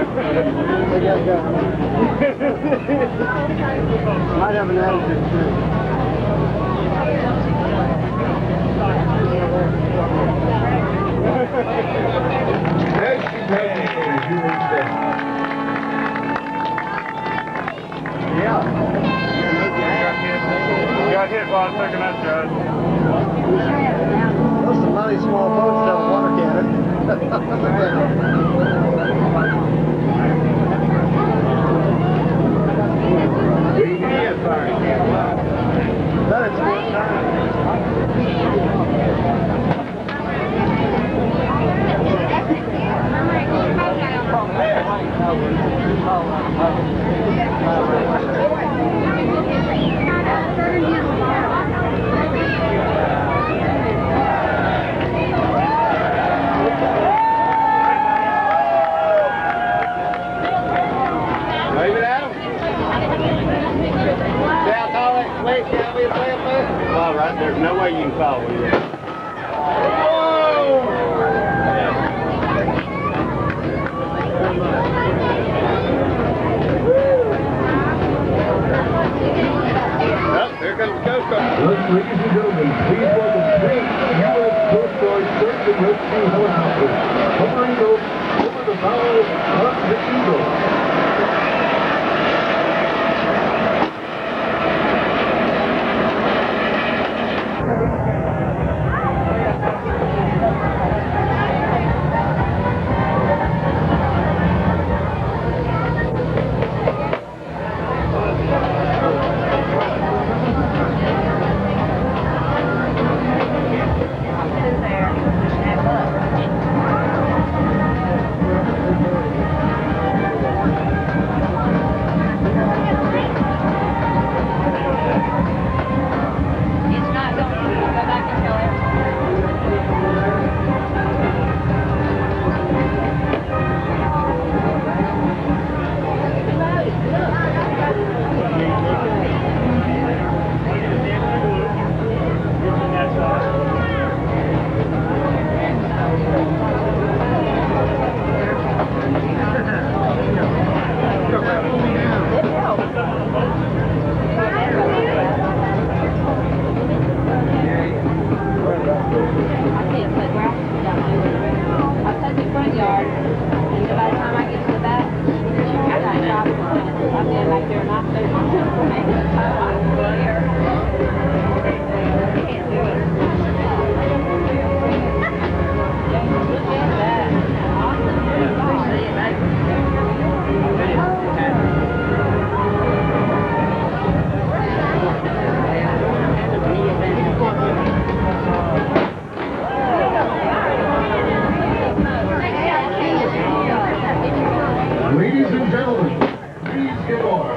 Might have an attitude too. Next contestant for the human step. Yeah. Got hit while I was taking that shot. Those are some mighty small boats that have a water cannon. That is one time. Wave it at him. See how tall that weight can be up there? Well, right, there's no way you can follow it. Here comes the Coast Guard. Ladies and gentlemen, please welcome three U.S. Coast Guard search and rescue helicopters hovering over the bow of the Eagle. Ladies and gentlemen, please get on.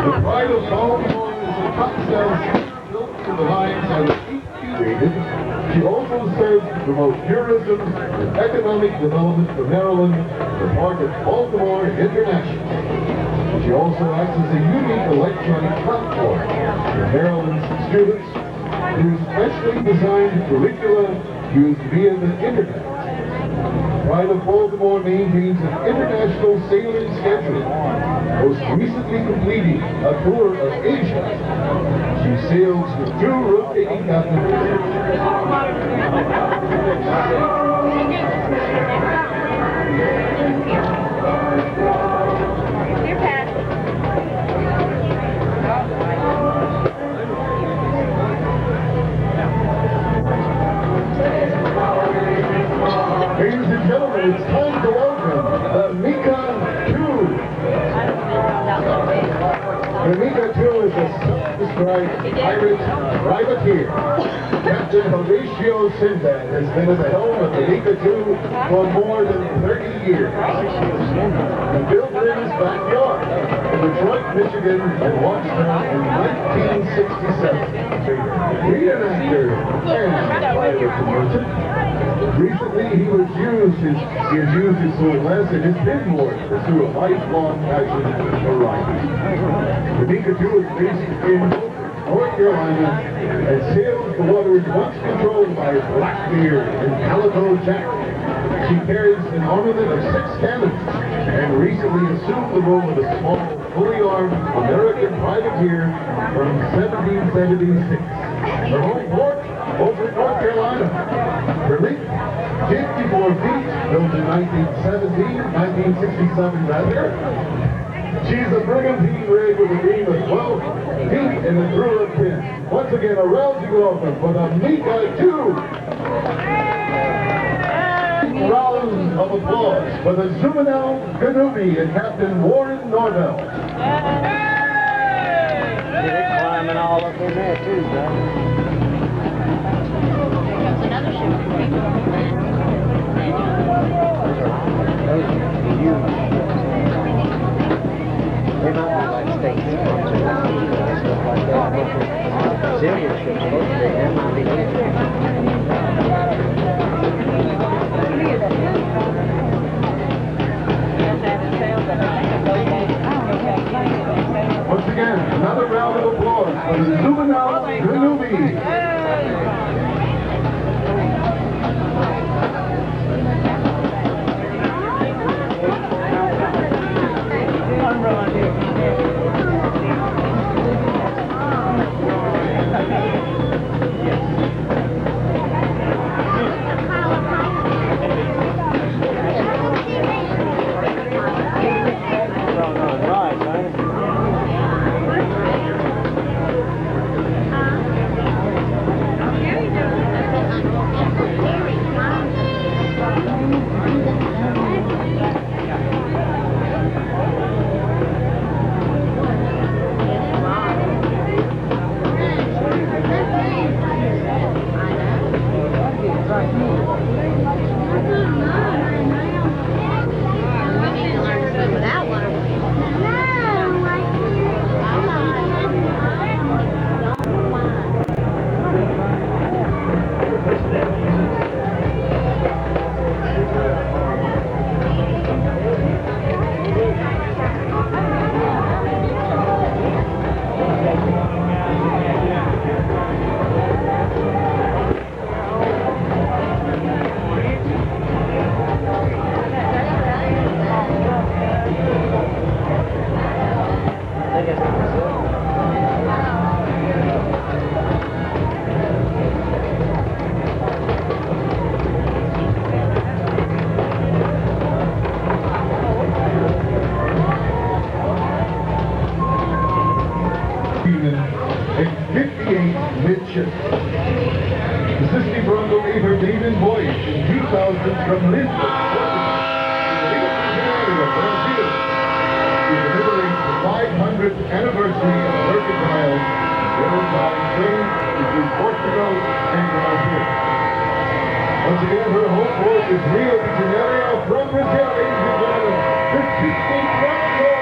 The pride of Baltimore is a top-shelf ship built to the lines and rated. She also serves to promote tourism and economic development for Maryland, the part of Baltimore International. She also acts as a unique electronic platform for Maryland's students whose specially designed curricula used via the Internet. Pride of Baltimore maintains an international sailing schedule, most recently completing a tour of Asia. She sails with 2 rotating captains. Ladies and gentlemen, it's time to welcome the Mika 2. The Mika 2 is a self-described pirate privateer. Captain Horatio Sinbad has been at the helm of the Mika 2 for more than 30 years. He built it in his backyard in Detroit, Michigan, and launched her in 1967. Reenactor and pilot merchant. Recently, he has used his soulless and his pinboard to pursue a lifelong passion for riding. The Mika 2 is based in North Carolina, and sails the waters once controlled by Blackbeard and Calico Jack. She carries an armament of 6 cannons, and recently assumed the role of a small, fully armed American privateer from 1776. Her home port, over North Carolina. Her length, 54 feet, built in 1967 rather. She's a brigantine rig with a beam of 12 feet and a crew of 10. Once again, a rousing welcome for the Mika 2. Round of applause for the Zumanel Ganubi and Captain Warren Norvell. They're climbing all up in there too, bro. There's another ship. Those are huge. They might be like states, stuff like that. Brazilian ships, supposed to be, that might be huge. Once again, another round of applause for the Zumanel Ganubi. And 58 midship. The Sisney Bronco made her maiden voyage in 2000 from Lisbon, Rio de Janeiro, Brazil, to commemorate the 500th anniversary of Mercantile, sailed by train between Portugal and Brazil. Once again, her home port is Rio de Janeiro from Brazil, ladies and gentlemen, the Sisney Bronco.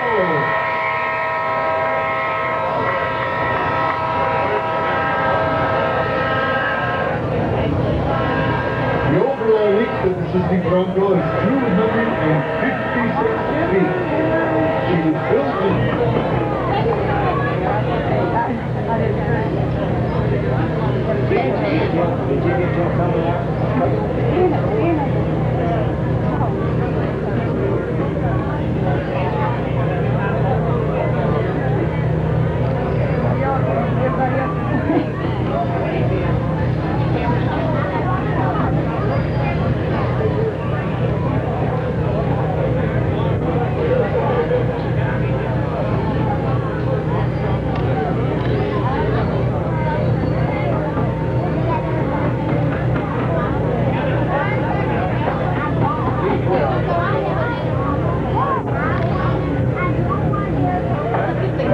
The overall length of the Sisney Bronco is 256 feet. She was built in... Did you get your coming out?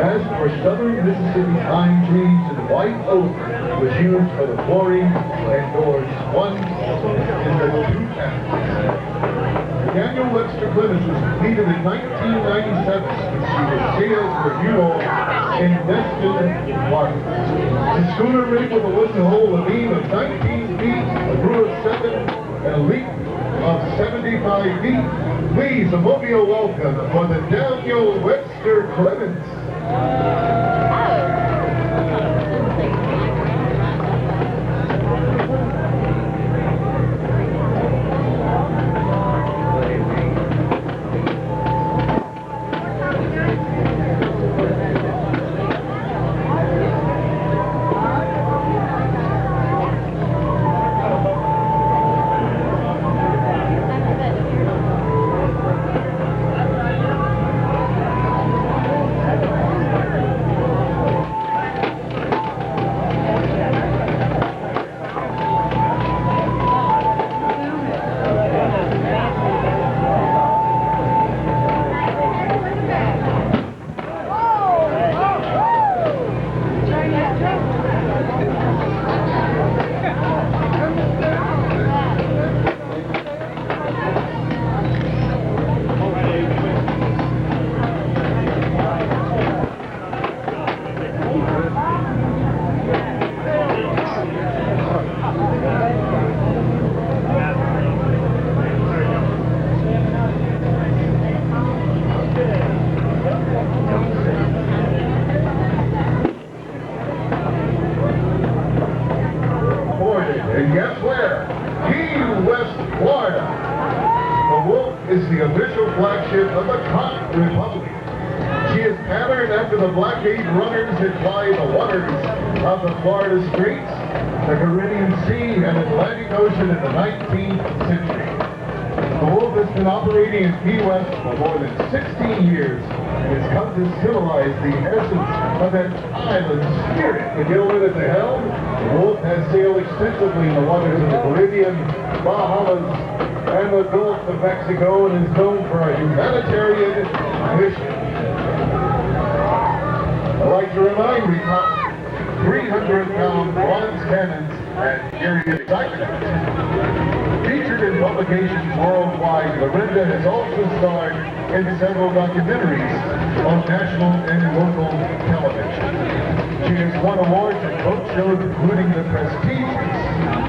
As for southern Mississippi pine trees and white oak was used for the flooring and doors 1 and the 2 paths. The Daniel Webster Clemens was completed in 1997 when she was sailed for U-Haul in Destin, Florida. The schooner rigged with a wooden hull, a beam of 19 feet, a crew of 7, and a length of 75 feet. Please, a mobile welcome for the Daniel Webster Clemens. And guess where? Key West, Florida. The Wolf is the official flagship of the Cotton Republic. She is patterned after the blockade runners that ply the waters of the Florida Straits, the Caribbean Sea, and Atlantic Ocean in the 19th century. The Wolf has been operating in Key West for more than 16 years and has come to symbolize the essence of that island spirit. With Gilbert at the helm, the Wolf has sailed extensively in the waters of the Caribbean, Bahamas, and the Gulf of Mexico, and is known for a humanitarian mission. I'd like to remind you, 300-pound bronze cannons and period excitement. Featured in publications worldwide, Lorinda has also starred in several documentaries on national and local television. She has won awards at boat shows, including the prestigious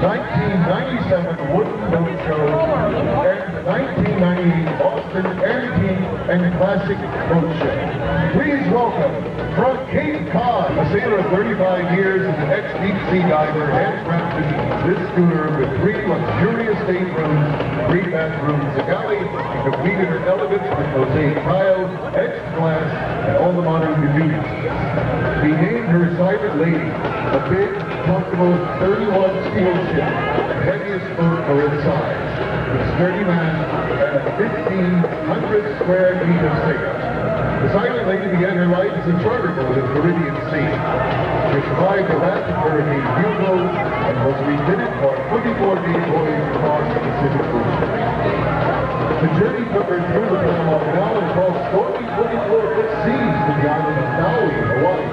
1997 Wooden Boat Show and the 1998 Boston Antique and Classic Boat Show. Please welcome, from Cape Cod, a sailor of 35 years and an ex-deep sea diver, handcrafted this schooner with 3 luxurious staterooms, 3 bathrooms, a galley, and completed her elements with mosaic tile, etched glass, and all the modern beauties. We named her Silent Lady, a big, comfortable 31 steel ship, the heaviest boat for its size, with sturdy mast and a 1,500 square meter sail. The Silent Lady began her life as a charter boat in the Caribbean Sea. She survived the wrath of Hurricane Hugo and was refitted for a 24-day voyage across the Pacific Ocean. The journey took her through the Panama Canal and crossed stormy 24-foot seas to the island of Maui, Hawaii,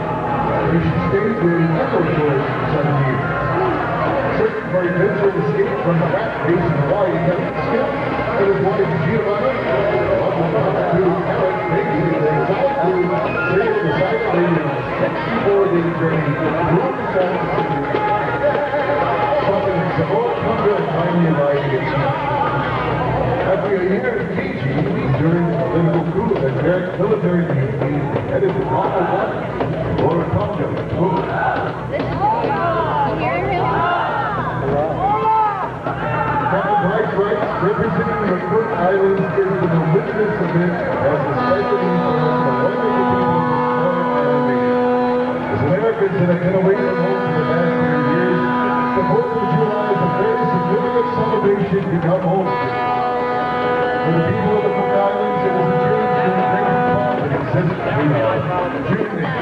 where she stayed during echo tours for 7 years. Searching for eventual escape from the rat race in Hawaii, Captain Skip and his wife Giovanna, along with the crew Alex Biggie and the exotic crew, sailed the Silent Lady on a 64-day journey through the South Pacific, stopping in Samoa, Tonga, and finally arriving at sea. After a year in Fiji, during the political coup that American military team headed to Tonga Water, Laura Tonga, Captain Bryce Rice, representing the Cook Islands, is the momentous event as the special influence of wonderful people of Florida Island. As Americans that have been away from home for the past few years, the 4th of July is a very significant celebration to come home to. For the people of the Cook Islands, it is a change from the great confidence since June 8th.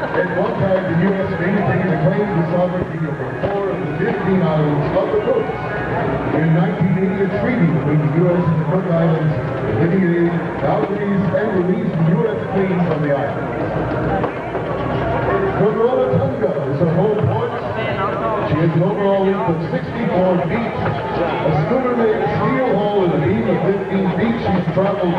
At one time, the U.S. maintained the claim to sovereignty over 4 of the 15 islands of the Cook. In 1980, a treaty between the U.S. and the Cook Islands delineated boundaries and released the U.S. claims on the islands. Laura Tonga is a home port. She has an overall length of 64 feet. A schooner named Steel Hull and a beam of 15 feet. She's traveled